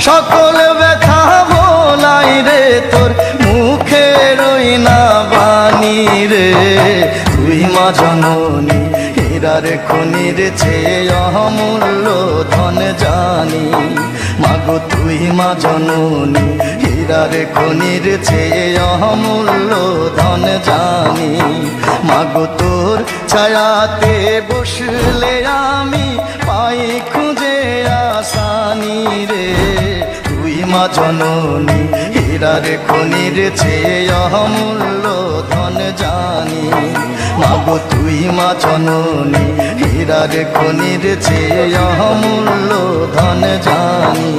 সকল ব্যথা ভোলাই রে তোর মুখের ওই না বাণী রে। তুই মা জননী হীরার খনির চেয়ে অমূল্য ধন জানি। মাগো তুই মা জননী হীরার খনির চেয়ে অমূল্য ধন জানি। মাগো তোর ছায়াতে বসলে আমি পাই খুঁজে আসানি রে। তুই মা জননী হীরার খনির চেয়ে অমূল্য ধন জানি। মাগো তুই মা জননী হীরার খনির চেয়ে অমূল্য ধন জানি।